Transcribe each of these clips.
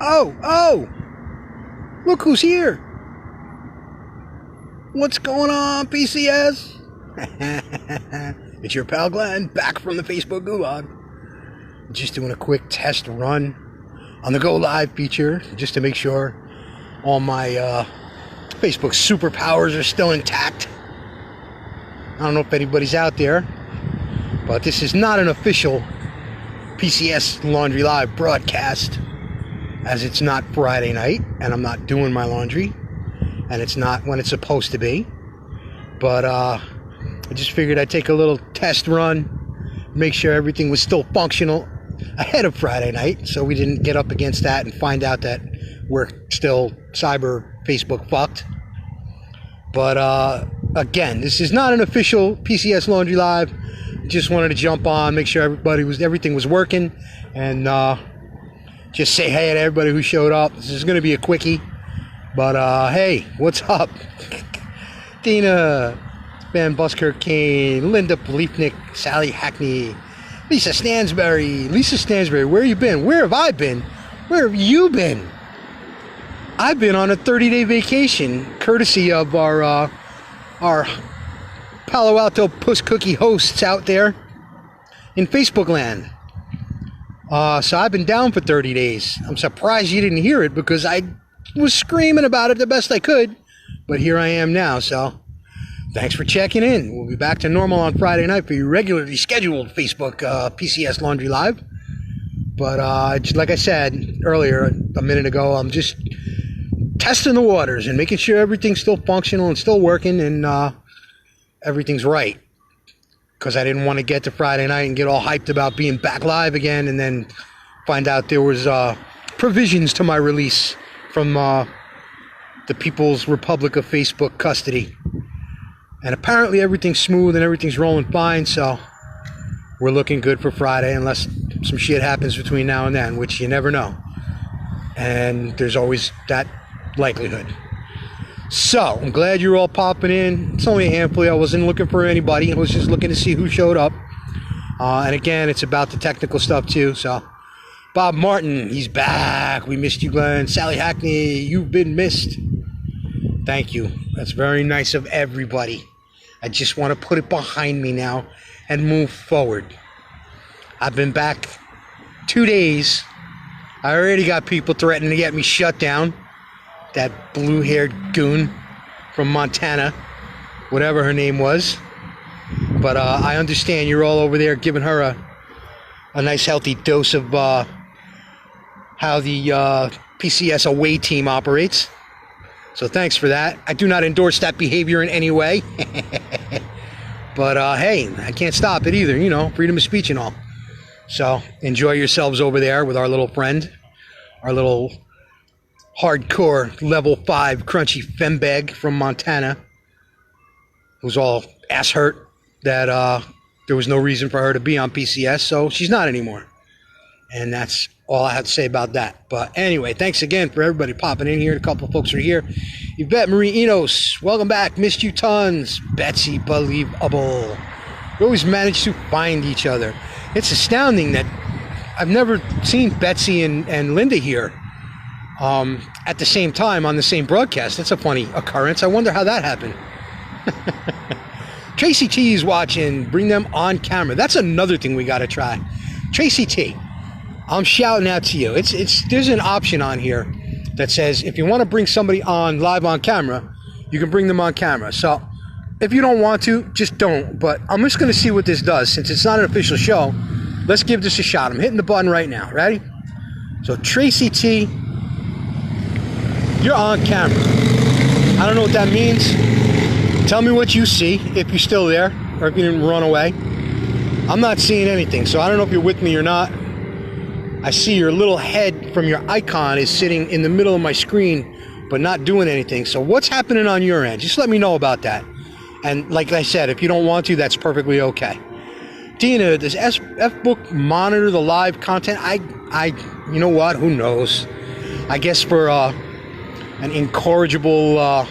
Oh! Look who's here! What's going on, PCS? It's your pal Glenn, back from the Facebook Gulag. Just doing a quick test run on the Go Live feature, just to make sure all my Facebook superpowers are still intact. I don't know if anybody's out there, but this is not an official PCS Laundry Live broadcast, as it's not Friday night, and I'm not doing my laundry, and it's not when it's supposed to be. But I just figured I'd take a little test run, make sure everything was still functional ahead of Friday night, so we didn't get up against that and find out that we're still cyber Facebook fucked. But again, this is not an official PCS Laundry Live. Just wanted to jump on, make sure everything was working, and just say hey to everybody who showed up. This is going to be a quickie, but hey, what's up? Dina, Ben Buskirk Kane, Linda Bleefnick, Sally Hackney, Lisa Stansberry, where you been? Where have I been? Where have you been? I've been on a 30-day vacation, courtesy of our Palo Alto Puss Cookie hosts out there in Facebook land. So I've been down for 30 days. I'm surprised you didn't hear it, because I was screaming about it the best I could. But here I am now, so thanks for checking in. We'll be back to normal on Friday night for your regularly scheduled Facebook PCS Laundry Live. But like I said earlier, a minute ago, I'm just testing the waters and making sure everything's still functional and still working, and everything's right. Because I didn't want to get to Friday night and get all hyped about being back live again, and then find out there was provisions to my release from the People's Republic of Facebook custody. And apparently everything's smooth and everything's rolling fine, so we're looking good for Friday, unless some shit happens between now and then, which you never know. And there's always that likelihood. So, I'm glad you're all popping in. It's only a handful. I wasn't looking for anybody. I was just looking to see who showed up. And again, it's about the technical stuff too. So, Bob Martin, he's back. We missed you, Glenn. Sally Hackney, you've been missed. Thank you. That's very nice of everybody. I just want to put it behind me now and move forward. I've been back 2 days. I already got people threatening to get me shut down. That blue-haired goon from Montana, whatever her name was. But I understand you're all over there giving her a nice healthy dose of how the PCS away team operates. So thanks for that. I do not endorse that behavior in any way. But hey, I can't stop it either, you know, freedom of speech and all. So enjoy yourselves over there with our little friend, our little hardcore level 5 crunchy fembag from Montana, who's all ass hurt that there was no reason for her to be on PCS, so she's not anymore. And that's all I have to say about that. But anyway, thanks again for everybody popping in here. A couple of folks are here. Yvette Marie Enos, welcome back. Missed you tons. Betsy Believable. We always manage to find each other. It's astounding that I've never seen Betsy and Linda here at the same time on the same broadcast. That's a funny occurrence. I wonder how that happened. Tracy T is watching. Bring them on camera. That's another thing we got to try. Tracy T, I'm shouting out to you. There's an option on here that says if you want to bring somebody on live on camera, you can bring them on camera. So if you don't want to, just don't. But I'm just going to see what this does. Since it's not an official show, let's give this a shot. I'm hitting the button right now. Ready? So Tracy T, you're on camera. I don't know what that means. Tell me what you see, if you're still there, or if you didn't run away. I'm not seeing anything, so I don't know if you're with me or not. I see your little head from your icon is sitting in the middle of my screen, but not doing anything. So what's happening on your end? Just let me know about that. And like I said, if you don't want to, that's perfectly okay. Dina, does F-Book monitor the live content? You know what? Who knows? I guess for an incorrigible,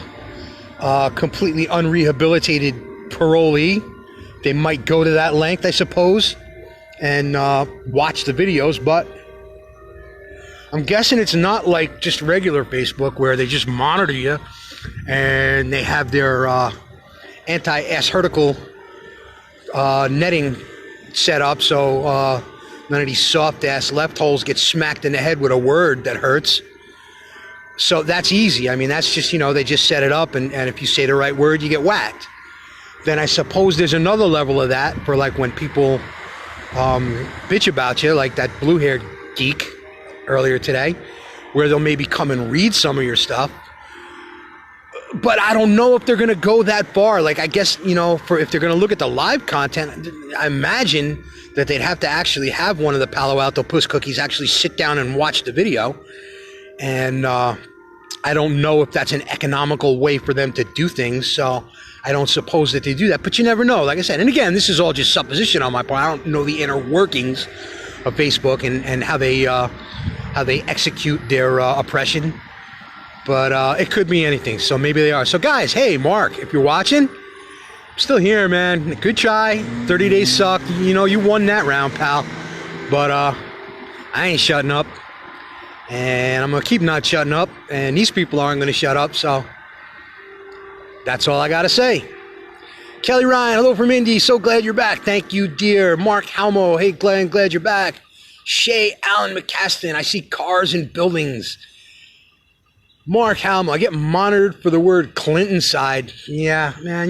completely unrehabilitated parolee, they might go to that length, I suppose, and watch the videos. But I'm guessing it's not like just regular Facebook where they just monitor you and they have their anti-ass hertical netting set up so none of these soft-ass left holes get smacked in the head with a word that hurts. So that's easy. I mean, that's just, they just set it up, and if you say the right word, you get whacked. Then I suppose there's another level of that for like when people bitch about you, like that blue-haired geek earlier today, where they'll maybe come and read some of your stuff. But I don't know if they're going to go that far. Like, I guess, if they're going to look at the live content, I imagine that they'd have to actually have one of the Palo Alto Puss Cookies actually sit down and watch the video. And I don't know if that's an economical way for them to do things. So I don't suppose that they do that. But you never know, like I said. And again, this is all just supposition on my part. I don't know the inner workings of Facebook and how they execute their oppression. But it could be anything, so maybe they are. So guys, hey, Mark, if you're watching, I'm still here, man. Good try. 30 days sucked. You won that round, pal. But I ain't shutting up. And I'm going to keep not shutting up. And these people aren't going to shut up, so that's all I got to say. Kelly Ryan, hello from Indy. So glad you're back. Thank you, dear. Mark Halmo, hey, glad you're back. Shay Allen McCaston, I see cars and buildings. Mark Halmo, I get monitored for the word Clinton side. Yeah, man,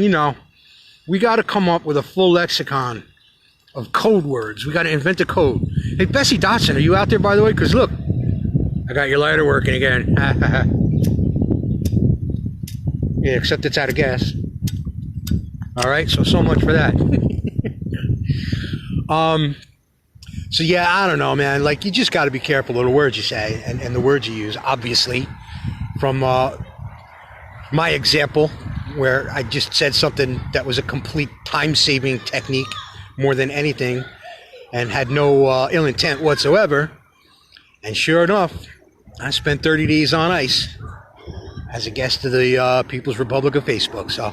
we got to come up with a full lexicon of code words. We got to invent a code. Hey, Bessie Dotson, are you out there, by the way? Because look, I got your lighter working again. Yeah, except it's out of gas. All right, so much for that. So yeah, I don't know, man. Like, you just got to be careful of the words you say and the words you use, obviously. From my example, where I just said something that was a complete time-saving technique more than anything and had no ill intent whatsoever. And sure enough, I spent 30 days on ice as a guest of the People's Republic of Facebook. So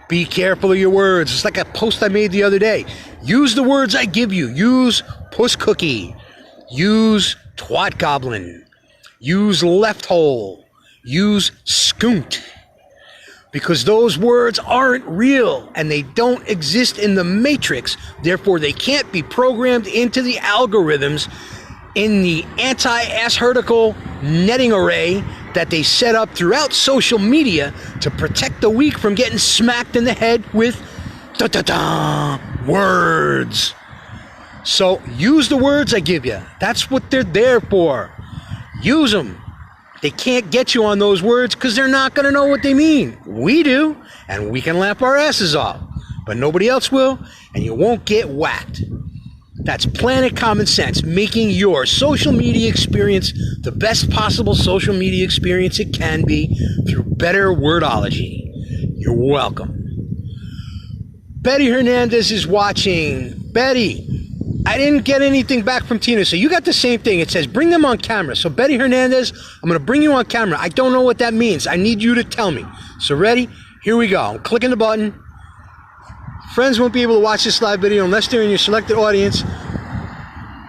be careful of your words. It's like a post I made the other day. Use the words I give you. Use puss cookie. Use twat goblin. Use left hole. Use skunt, because those words aren't real and they don't exist in the matrix. Therefore, they can't be programmed into the algorithms in the anti-ass hertical netting array that they set up throughout social media to protect the weak from getting smacked in the head with words. So use the words I give you. That's what they're there for. Use them. They can't get you on those words because they're not going to know what they mean. We do, and we can laugh our asses off. But nobody else will, and you won't get whacked. That's Planet Common Sense, making your social media experience the best possible social media experience it can be through better wordology. You're welcome. Betty Hernandez is watching. Betty, I didn't get anything back from Tina, so you got the same thing. It says, bring them on camera. So Betty Hernandez, I'm going to bring you on camera. I don't know what that means. I need you to tell me. So ready? Here we go. I'm clicking the button. Friends won't be able to watch this live video unless they're in your selected audience.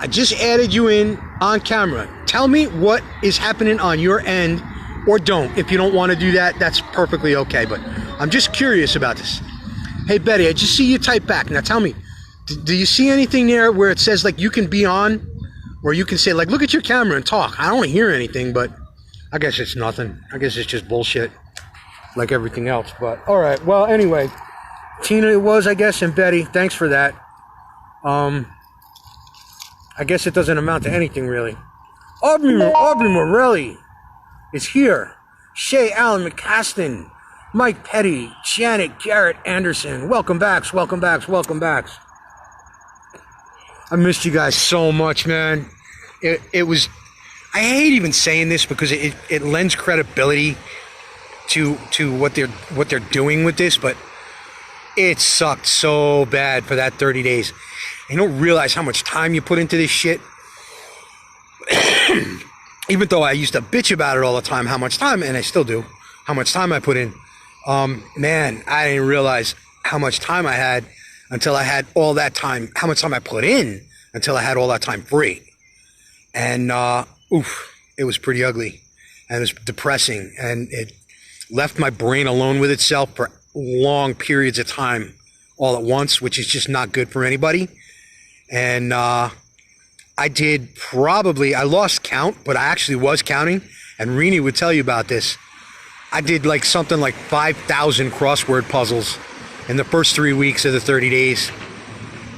I just added you in on camera. Tell me what is happening on your end, or don't. If you don't want to do that, that's perfectly okay. But I'm just curious about this. Hey, Betty, I just see you type back. Now tell me. Do you see anything there where it says, like, you can be on? Or you can say, like, look at your camera and talk. I don't hear anything, but I guess it's nothing. I guess it's just bullshit, like everything else. But, all right. Well, anyway, Tina it was, I guess, and Betty. Thanks for that. I guess it doesn't amount to anything, really. Aubrey Morelli is here. Shay Allen McCaston. Mike Petty. Janet Garrett Anderson. Welcome backs. I missed you guys so much, man. It was, I hate even saying this because it lends credibility to what they're doing with this, but it sucked so bad for that 30 days. You don't realize how much time you put into this shit. Even though I used to bitch about it all the time, how much time, and I still do, how much time I put in. Man, I didn't realize how much time I had until I had all that time, how much time I put in until I had all that time free. And, it was pretty ugly, and it was depressing, and it left my brain alone with itself for long periods of time all at once, which is just not good for anybody. And I lost count, but I actually was counting, and Rini would tell you about this. I did like something like 5,000 crossword puzzles in the first 3 weeks of the 30 days.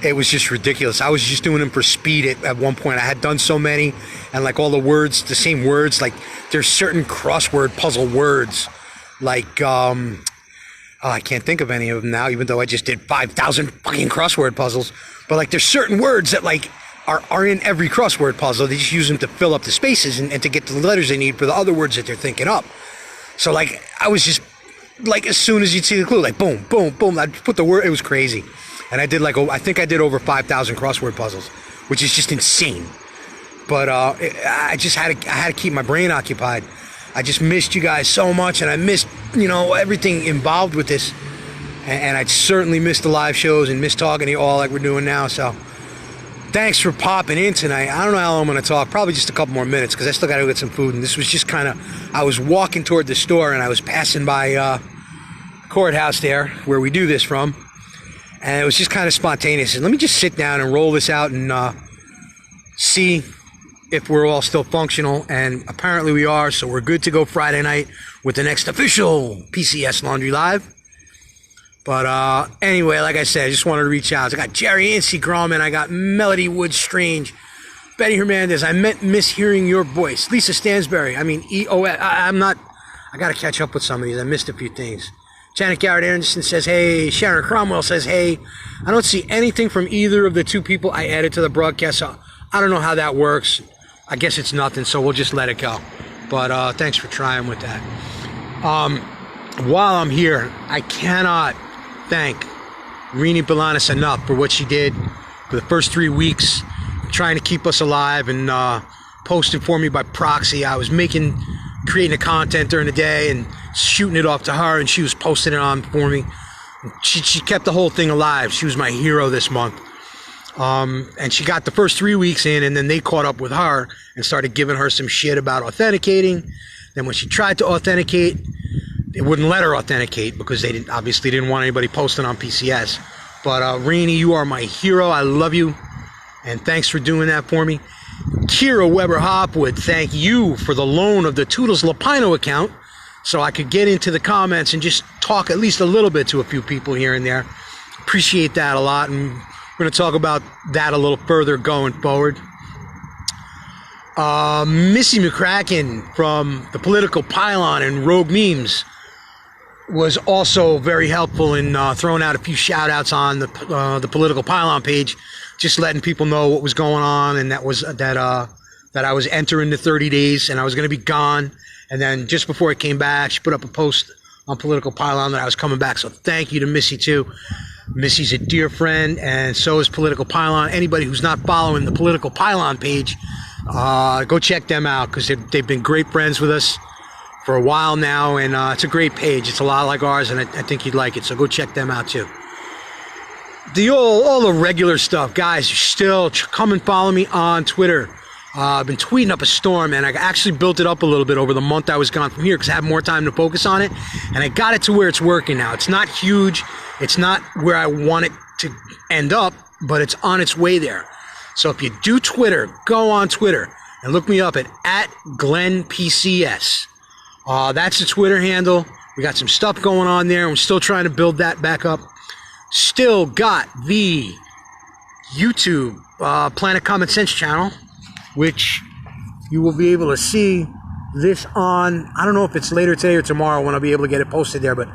It was just ridiculous. I was just doing them for speed at one point. I had done so many, and like all the words, the same words, like there's certain crossword puzzle words, like, I can't think of any of them now, even though I just did 5,000 fucking crossword puzzles. But like there's certain words that like are in every crossword puzzle. They just use them to fill up the spaces and to get the letters they need for the other words that they're thinking up. So like I was just like, as soon as you'd see the clue, like boom, boom, boom, I'd put the word. It was crazy. And I did I think I did over 5,000 crossword puzzles, which is just insane. But I had to keep my brain occupied. I just missed you guys so much, and I missed, everything involved with this. And I certainly missed the live shows and missed talking to you all like we're doing now. So thanks for popping in tonight. I don't know how long I'm going to talk, probably just a couple more minutes, because I still got to get some food. And this was just I was walking toward the store, and I was passing by the courthouse there where we do this from. And it was just kind of spontaneous. And let me just sit down and roll this out and see if we're all still functional. And apparently we are, so we're good to go Friday night with the next official PCS Laundry Live. But anyway, like I said, I just wanted to reach out. I got Jerry Ancy Grauman. I got Melody Wood Strange. Betty Hernandez. I miss hearing your voice. Lisa Stansberry. I got to catch up with some of these. I missed a few things. Janet Garrett Anderson says, hey. Sharon Cromwell says, hey. I don't see anything from either of the two people I added to the broadcast, so I don't know how that works. I guess it's nothing, so we'll just let it go. But thanks for trying with that. While I'm here, I cannot thank Rini Balanis enough for what she did for the first 3 weeks, trying to keep us alive and posting for me by proxy. I was creating the content during the day and shooting it off to her, and she was posting it on for me. She kept the whole thing alive. She was my hero this month. And she got the first 3 weeks in, and then they caught up with her and started giving her some shit about authenticating. Then when she tried to authenticate, they wouldn't let her authenticate because they obviously didn't want anybody posting on PCS. But Rini, you are my hero. I love you, and thanks for doing that for me. Kira Weber Hopwood, thank you for the loan of the Toodles Lapino account so I could get into the comments and just talk at least a little bit to a few people here and there. Appreciate that a lot, and we're going to talk about that a little further going forward. Missy McCracken from the Political Pylon and Rogue Memes was also very helpful in throwing out a few shout outs on the Political Pylon page, just letting people know what was going on, and that I was entering the 30 days and I was going to be gone. And then just before I came back, she put up a post on Political Pylon that I was coming back. So thank you to Missy too. Missy's a dear friend, and so is Political Pylon. Anybody who's not following the Political Pylon page, go check them out, because they've been great friends with us for a while now, and it's a great page. It's a lot like ours, and I think you'd like it, so go check them out too. All the regular stuff, guys, still come and follow me on Twitter. I've been tweeting up a storm, and I actually built it up a little bit over the month I was gone from here because I had more time to focus on it, and I got it to where it's working now. It's not huge. It's not where I want it to end up, but it's on its way there. So if you do Twitter, go on Twitter and look me up at GlennPCS. That's the Twitter handle. We got some stuff going on there. I'm still trying to build that back up. Still got the YouTube Planet Common Sense channel, which you will be able to see this on. I don't know if it's later today or tomorrow when I'll be able to get it posted there, but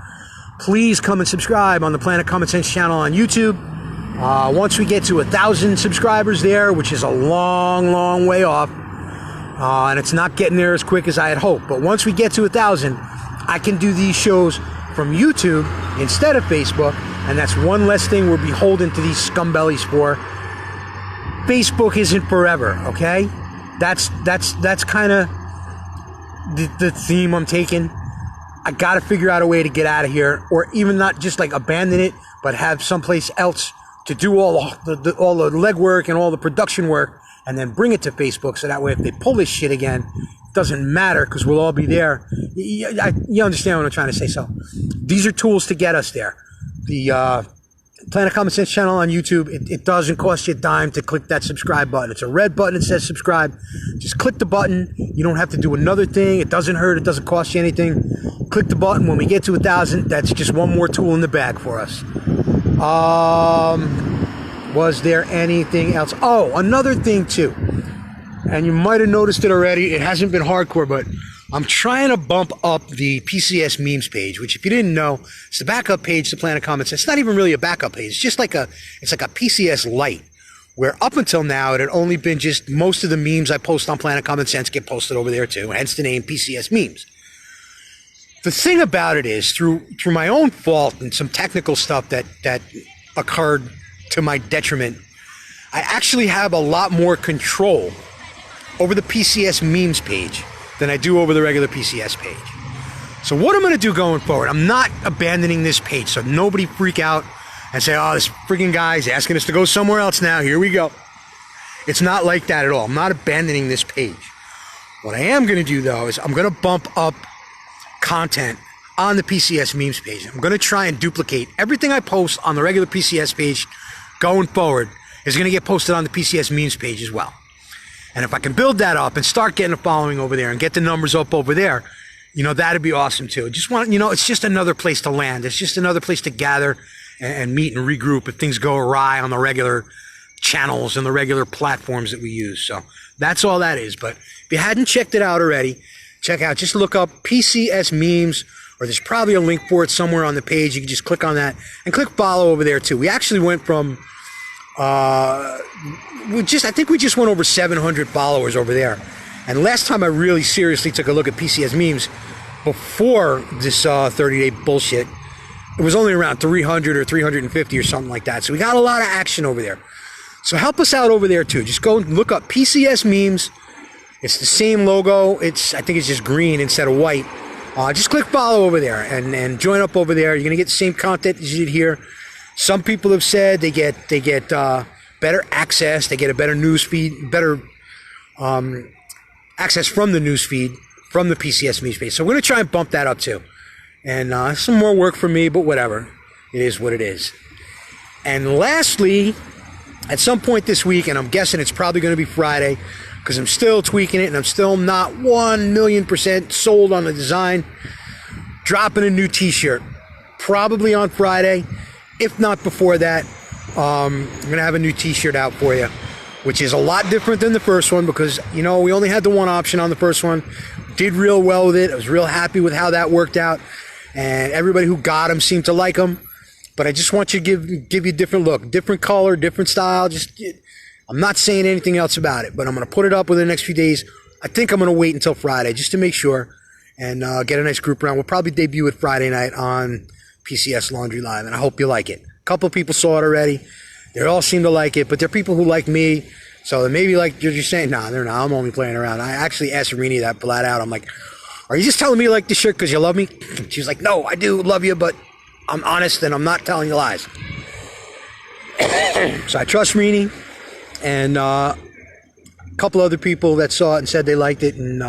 please come and subscribe on the Planet Common Sense channel on YouTube. Once we get to 1,000 subscribers there, which is a long, long way off, and it's not getting there as quick as I had hoped, but once we get to 1,000, I can do these shows from YouTube instead of Facebook, and that's one less thing we're beholden to these scumbellies for. Facebook isn't forever, okay? That's kind of the theme I'm taking. I got to figure out a way to get out of here, or even not just like abandon it, but have someplace else to do all the legwork and all the production work, and then bring it to Facebook, so that way if they pull this shit again, doesn't matter because we'll all be there. You understand what I'm trying to say. So these are tools to get us there. The Planet Common Sense channel on YouTube, it doesn't cost you a dime to click that subscribe button. It's a red button that says subscribe. Just click the button. You don't have to do another thing. It doesn't hurt. It doesn't cost you anything. Click the button. When we get to 1,000, that's just one more tool in the bag for us. Was there anything else? Oh, another thing too. And you might have noticed it already. It hasn't been hardcore, but I'm trying to bump up the PCS Memes page, which if you didn't know, it's the backup page to Planet Common Sense. It's not even really a backup page. It's just like it's like a PCS Lite, where up until now, it had only been just most of the memes I post on Planet Common Sense get posted over there too, hence the name PCS Memes. The thing about it is, through my own fault and some technical stuff that occurred to my detriment, I actually have a lot more control over the PCS Memes page than I do over the regular PCS page. So what I'm going to do going forward, I'm not abandoning this page, so nobody freak out and say, oh, this freaking guy's asking us to go somewhere else now. Here we go. It's not like that at all. I'm not abandoning this page. What I am going to do, though, is I'm going to bump up content on the PCS Memes page. I'm going to try and duplicate everything I post on the regular PCS page going forward is going to get posted on the PCS Memes page as well. And if I can build that up and start getting a following over there and get the numbers up over there, you know, that'd be awesome too. Just want, you know, it's just another place to land. It's just another place to gather and meet and regroup if things go awry on the regular channels and the regular platforms that we use. So that's all that is. But if you hadn't checked it out already, check out, just look up PCS Memes, or there's probably a link for it somewhere on the page. You can just click on that and click follow over there too. We actually went from, I think we just went over 700 followers over there. And last time I really seriously took a look at PCS Memes before this 30-day bullshit, it was only around 300 or 350 or something like that. So we got a lot of action over there. So help us out over there too. Just go and look up PCS Memes. It's the same logo. I think it's just green instead of white. Just click follow over there and join up over there. You're gonna get the same content as you did here. Some people have said they get better access. They get a better news feed, better access from the news feed from the PCS Memes page. So we're gonna try and bump that up too. And some more work for me, but whatever. It is what it is. And lastly, at some point this week, and I'm guessing it's probably going to be Friday, because I'm still tweaking it and I'm still not 1,000,000% sold on the design, dropping a new t-shirt. Probably on Friday, if not before that. I'm going to have a new t-shirt out for you, which is a lot different than the first one because, you know, we only had the one option on the first one. Did real well with it. I was real happy with how that worked out. And everybody who got them seemed to like them. But I just want you to give you a different look, different color, different style. I'm not saying anything else about it, but I'm going to put it up within the next few days. I think I'm going to wait until Friday just to make sure and get a nice group around. We'll probably debut it Friday night on PCS Laundry Live, and I hope you like it. A couple of people saw it already. They all seem to like it, but they're people who like me. So maybe like you're just saying, nah, they're not. I'm only playing around. I actually asked Rini that flat out. I'm like, are you just telling me you like this shirt because you love me? She was like, no, I do love you, but I'm honest and I'm not telling you lies. So I trust Rini and a couple other people that saw it and said they liked it, and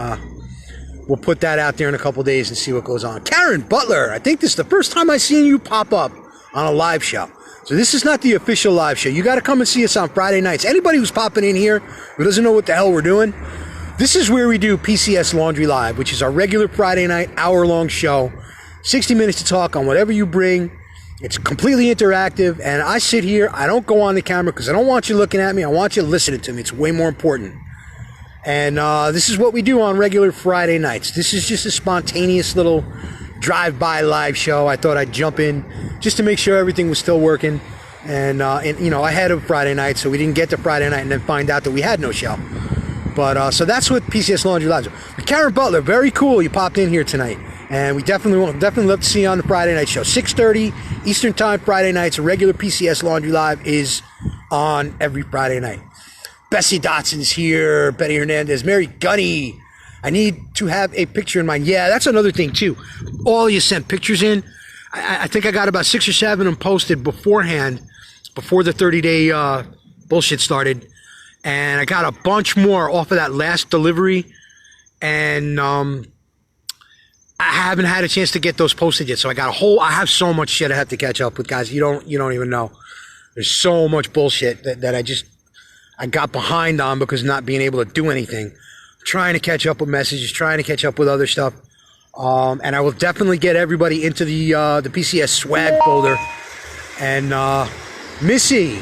we'll put that out there in a couple days and see what goes on. Karen Butler, I think this is the first time I've seen you pop up on a live show. So this is not the official live show. You got to come and see us on Friday nights. Anybody who's popping in here who doesn't know what the hell we're doing, this is where we do PCS Laundry Live, which is our regular Friday night, hour-long show. 60 minutes to talk on whatever you bring. It's completely interactive, and I sit here. I don't go on the camera because I don't want you looking at me. I want you listening to me. It's way more important. And this is what we do on regular Friday nights. This is just a spontaneous little drive-by live show. I thought I'd jump in just to make sure everything was still working. And you know, ahead of Friday night, so we didn't get to Friday night and then find out that we had no show. But so that's what PCS Laundry Live is. But Karen Butler, very cool. You popped in here tonight. And we definitely love to see you on the Friday night show. 6:30 Eastern Time Friday nights. A regular PCS Laundry Live is on every Friday night. Bessie Dotson's here. Betty Hernandez. Mary Gunny. I need to have a picture in mind. Yeah, that's another thing too. All you sent pictures in. I think I got about 6 or 7 of them posted beforehand, before the 30-day bullshit started. And I got a bunch more off of that last delivery. and I haven't had a chance to get those posted yet. So I have so much shit I have to catch up with, guys. You don't even know. There's so much bullshit that I got behind on because not being able to do anything. Trying to catch up with messages, trying to catch up with other stuff. And I will definitely get everybody into the PCS swag folder. And Missy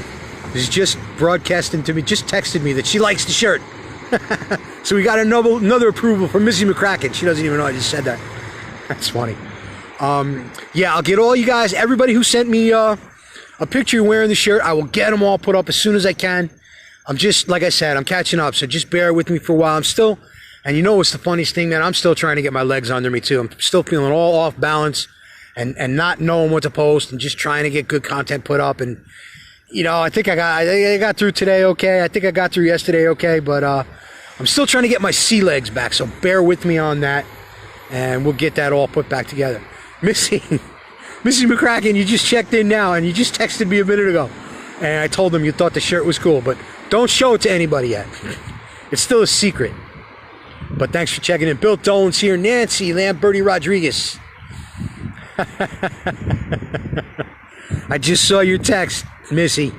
is just broadcasting to me, just texted me that she likes the shirt. So we got another approval from Missy McCracken. She doesn't even know I just said that. That's funny. Yeah, I'll get all you guys, everybody who sent me a picture wearing the shirt, I will get them all put up as soon as I can. I'm just, like I said, I'm catching up, so just bear with me for a while. I'm still, and you know what's the funniest thing, man? I'm still trying to get my legs under me, too. I'm still feeling all off balance and not knowing what to post and just trying to get good content put up. And, you know, I think I got through today okay. I think I got through yesterday okay, but I'm still trying to get my sea legs back, so bear with me on that, and we'll get that all put back together. Missy McCracken, you just checked in now, and you just texted me a minute ago. And I told them you thought the shirt was cool, but don't show it to anybody yet. It's still a secret. But thanks for checking in. Bill Dolan's here. Nancy Lamberti Rodriguez. I just saw your text, Missy.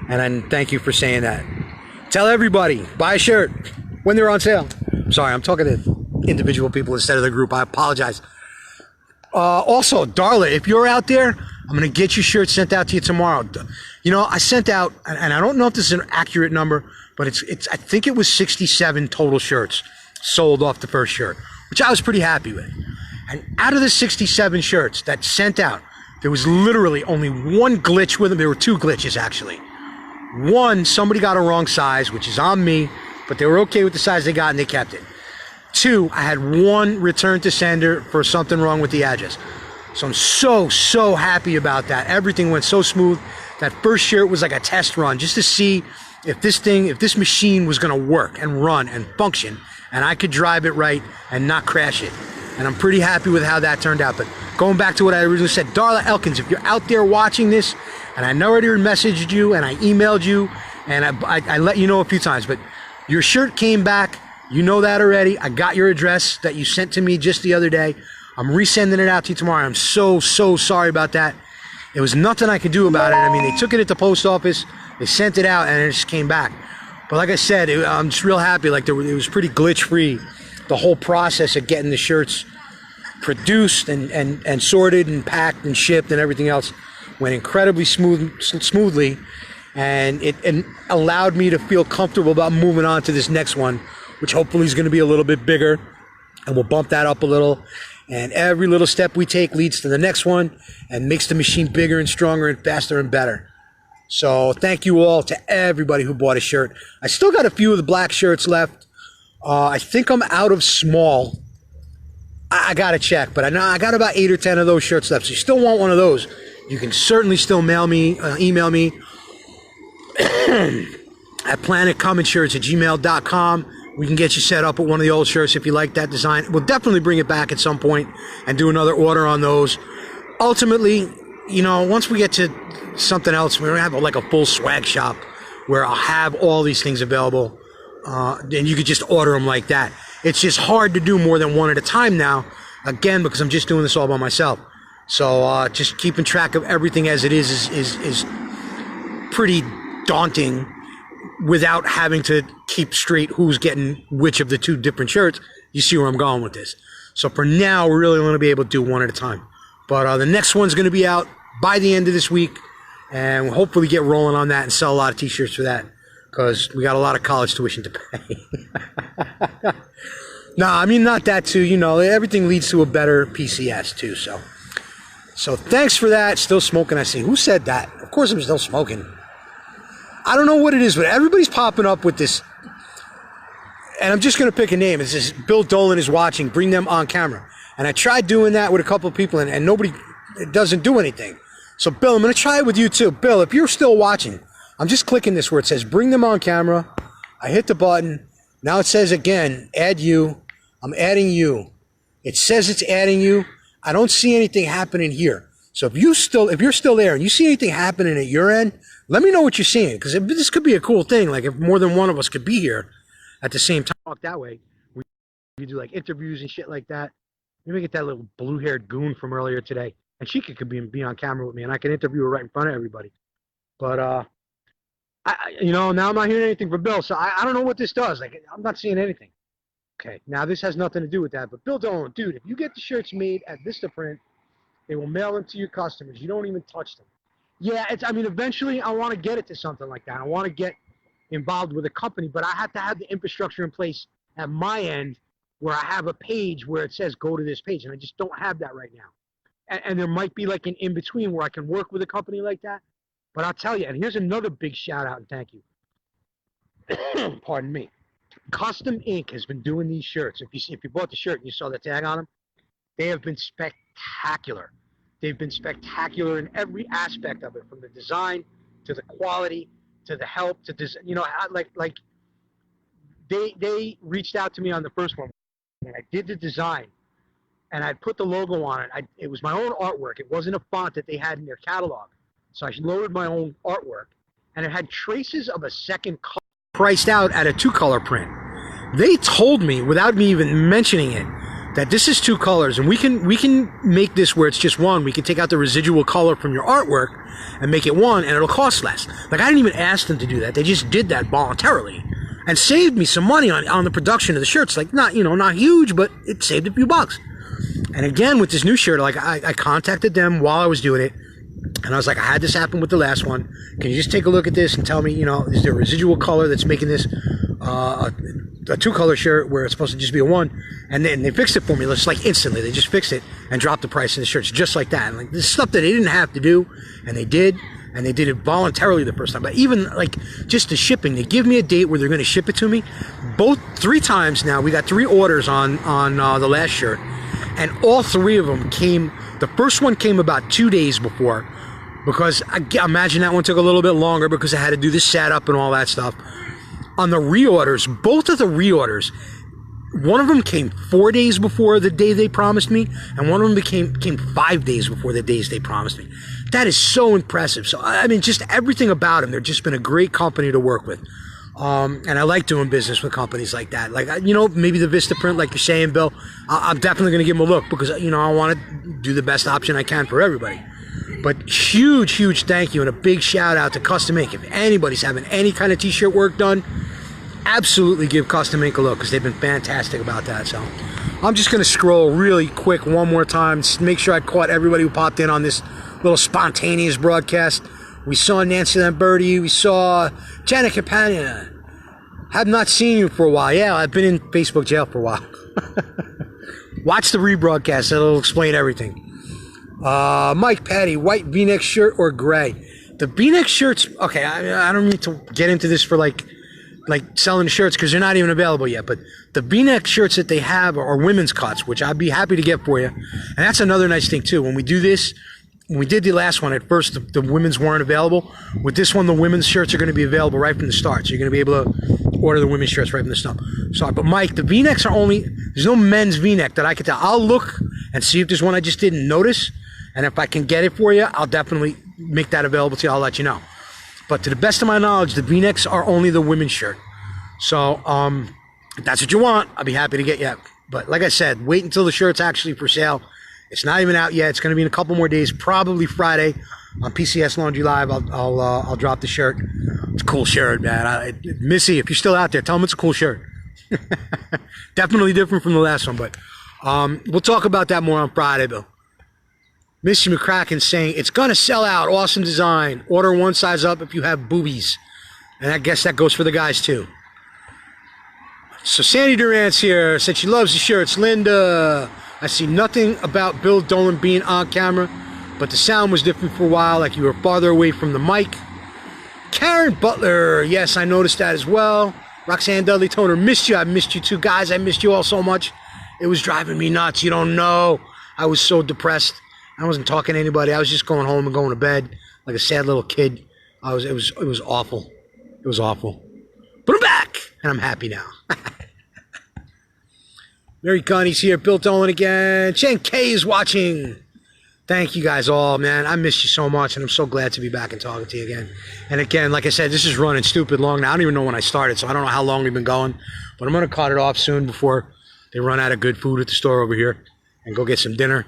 And thank you for saying that. Tell everybody, buy a shirt when they're on sale. Sorry, I'm talking to individual people instead of the group. I apologize. Also, Darla, if you're out there, I'm going to get your shirt sent out to you tomorrow. You know, I sent out, and I don't know if this is an accurate number, but I think it was 67 total shirts sold off the first shirt, which I was pretty happy with. And out of the 67 shirts that sent out, there was literally only one glitch with them. There were two glitches, actually. One, somebody got a wrong size, which is on me, but they were okay with the size they got and they kept it. Two, I had one return to sender for something wrong with the address. So I'm so happy about that. Everything went so smooth. That first shirt was like a test run just to see if this machine was going to work and run and function and I could drive it right and not crash it. And I'm pretty happy with how that turned out. But going back to what I originally said, Darla Elkins, if you're out there watching this, and I already messaged you and I emailed you and I let you know a few times, but your shirt came back. You know that already. I got your address that you sent to me just the other day. I'm resending it out to you tomorrow. I'm so sorry about that. It was nothing I could do about it. I mean, they took it at the post office, they sent it out, and it just came back. But like I said, I'm just real happy. Like it was pretty glitch-free. The whole process of getting the shirts produced and sorted and packed and shipped and everything else went incredibly smoothly, and it allowed me to feel comfortable about moving on to this next one, which hopefully is going to be a little bit bigger, and we'll bump that up a little. And every little step we take leads to the next one and makes the machine bigger and stronger and faster and better. So thank you all to everybody who bought a shirt. I still got a few of the black shirts left. I think I'm out of small. I got to check, but I know I got about 8 or 10 of those shirts left. So you still want one of those, you can certainly still email me at planetcommentshirts@gmail.com. We can get you set up with one of the old shirts if you like that design. We'll definitely bring it back at some point and do another order on those. Ultimately, you know, once we get to something else, we're going to have like a full swag shop where I'll have all these things available. And you could just order them like that. It's just hard to do more than one at a time now, again, because I'm just doing this all by myself. So just keeping track of everything as it is pretty daunting without having to keep straight who's getting which of the two different shirts. You see where I'm going with this. So for now, we're really going to be able to do one at a time. But the next one's going to be out by the end of this week, and we'll hopefully get rolling on that and sell a lot of t-shirts for that, because we got a lot of college tuition to pay. No, I mean, not that too. You know, everything leads to a better PCS too. So thanks for that. Still smoking, I see. Who said that? Of course I'm still smoking. I don't know what it is, but everybody's popping up with this. And I'm just going to pick a name. It says Bill Dolan is watching. Bring them on camera. And I tried doing that with a couple of people, and nobody, it doesn't do anything. So, Bill, I'm going to try it with you too. Bill, if you're still watching, I'm just clicking this where it says bring them on camera. I hit the button. Now it says again, add you. I'm adding you. It says it's adding you. I don't see anything happening here. So if you're still there and you see anything happening at your end, let me know what you're seeing, because this could be a cool thing. Like if more than one of us could be here at the same time, that way. you do like interviews and shit like that. Let me get that little blue-haired goon from earlier today, and she could be on camera with me, and I can interview her right in front of everybody. But now I'm not hearing anything from Bill, so I don't know what this does. Like, I'm not seeing anything. Okay, now this has nothing to do with that, but Bill Dolan, dude, if you get the shirts made at Vistaprint, they will mail them to your customers. You don't even touch them. Yeah, eventually I want to get it to something like that. I want to get involved with a company, but I have to have the infrastructure in place at my end where I have a page where it says go to this page, and I just don't have that right now. And there might be like an in-between where I can work with a company like that. But I'll tell you, and here's another big shout out and thank you. Pardon me. Custom Ink has been doing these shirts. If you bought the shirt and you saw the tag on them, they have been spectacular. They've been spectacular in every aspect of it, from the design to the quality to the help to this. They reached out to me on the first one, and I did the design, and I put the logo on it. It was my own artwork. It wasn't a font that they had in their catalog, so I loaded my own artwork, and it had traces of a second color priced out at a 2-color print. They told me, without me even mentioning it, that this is 2 colors, and we can make this where it's just 1. We can take out the residual color from your artwork and make it 1, and it'll cost less. Like, I didn't even ask them to do that. They just did that voluntarily and saved me some money on the production of the shirts. Like, not huge, but it saved a few bucks. And again, with this new shirt, like, I contacted them while I was doing it, and I was like, I had this happen with the last one. Can you just take a look at this and tell me, is there a residual color that's making this a 2-color shirt where it's supposed to just be a 1? And then they fixed it for me, just like instantly. They just fixed it and dropped the price of the shirts just like that. And like, this stuff that they didn't have to do, and they did it voluntarily the first time. But even like just the shipping, they give me a date where they're going to ship it to me. 3 times now, we got 3 orders on the last shirt, and all 3 of them came. The first one came about 2 days before, because I imagine that one took a little bit longer because I had to do the setup and all that stuff. On the reorders, both of the reorders, one of them came 4 days before the day they promised me, and one of them came 5 days before the days they promised me. That is so impressive. So, just everything about them. They've just been a great company to work with. And I like doing business with companies like that. Like, maybe the Vistaprint, like you're saying, Bill, I'm definitely going to give them a look because, I want to do the best option I can for everybody. But huge thank you and a big shout out to Custom Ink. If anybody's having any kind of t-shirt work done, absolutely give Custom Ink a look because they've been fantastic about that. So I'm just going to scroll really quick one more time, make sure I caught everybody who popped in on this little spontaneous broadcast. We saw Nancy Lamberti. We saw Janet Campagna. Have not seen you for a while. Yeah, I've been in Facebook jail for a while. Watch the rebroadcast. It'll explain everything. Mike Patty, white V-neck shirt or gray? The V-neck shirts, okay, I don't need to get into this for like selling the shirts because they're not even available yet. But the V-neck shirts that they have are women's cuts, which I'd be happy to get for you. And that's another nice thing too. When we do this, when we did the last one, at first the women's weren't available. With this one, the women's shirts are going to be available right from the start. So you're going to be able to order the women's shirts right from the start. But Mike, the V-necks are there's no men's V-neck that I can tell. I'll look and see if there's one I just didn't notice. And if I can get it for you, I'll definitely make that available to you. I'll let you know. But to the best of my knowledge, the V-necks are only the women's shirt. So if that's what you want, I'll be happy to get you. But like I said, wait until the shirt's actually for sale. It's not even out yet. It's going to be in a couple more days, probably Friday on PCS Laundry Live. I'll drop the shirt. It's a cool shirt, man. Missy, if you're still out there, tell them it's a cool shirt. Definitely different from the last one, but we'll talk about that more on Friday, Bill. Missy McCracken saying, it's going to sell out. Awesome design. Order 1 size up if you have boobies. And I guess that goes for the guys, too. So Sandy Durant's here. Said she loves the shirts. Linda, I see nothing about Bill Dolan being on camera, but the sound was different for a while, like you were farther away from the mic. Karen Butler, yes, I noticed that as well. Roxanne Dudley Toner, missed you. I missed you too. Guys, I missed you all so much. It was driving me nuts. You don't know. I was so depressed. I wasn't talking to anybody. I was just going home and going to bed like a sad little kid. It was awful. It was awful. But I'm back, and I'm happy now. Mary Gunny's here. Bill Dolan again. Chen K is watching. Thank you guys all, man. I missed you so much, and I'm so glad to be back and talking to you again. And again, like I said, this is running stupid long now. I don't even know when I started, so I don't know how long we've been going. But I'm going to cut it off soon before they run out of good food at the store over here, and go get some dinner.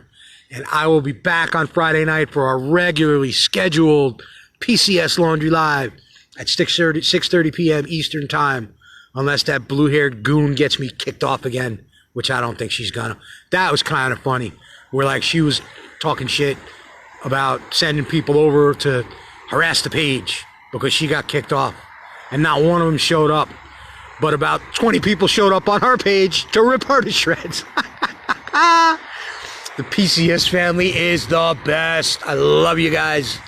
And I will be back on Friday night for our regularly scheduled PCS Laundry Live at 6:30 p.m. Eastern Time, unless that blue-haired goon gets me kicked off again, which I don't think she's gonna. That was kind of funny, where like she was talking shit about sending people over to harass the page because she got kicked off, and not one of them showed up, but about 20 people showed up on her page to rip her to shreds. The PCS family is the best. I love you guys.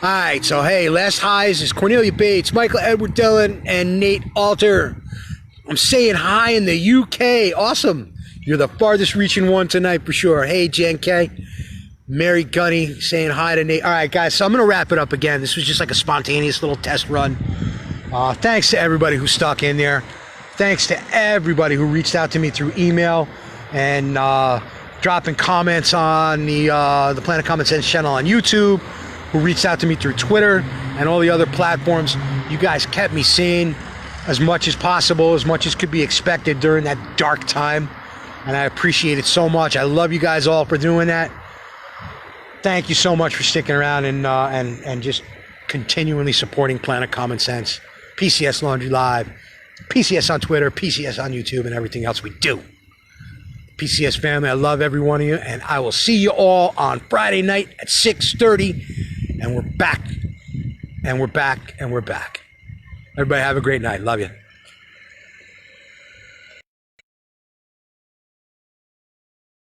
All right, so hey, last highs is Cornelia Bates, Michael Edward Dillon, and Nate Alter. I'm saying hi in the UK. Awesome. You're the farthest reaching one tonight for sure. Hey, Jen K. Mary Gunny saying hi to Nate. All right, guys, so I'm going to wrap it up again. This was just like a spontaneous little test run. Thanks to everybody who stuck in there. Thanks to everybody who reached out to me through email and dropping comments on the Planet Common Sense channel on YouTube, who reached out to me through Twitter and all the other platforms. You guys kept me sane as much as possible, as much as could be expected during that dark time, and I appreciate it so much. I love you guys all for doing that. Thank you so much for sticking around and just continually supporting Planet Common Sense, PCS Laundry Live, PCS on Twitter, PCS on YouTube, and everything else we do. PCS family, I love every one of you, and I will see you all on Friday night at 6:30, and we're back, and we're back, and we're back. Everybody have a great night. Love you.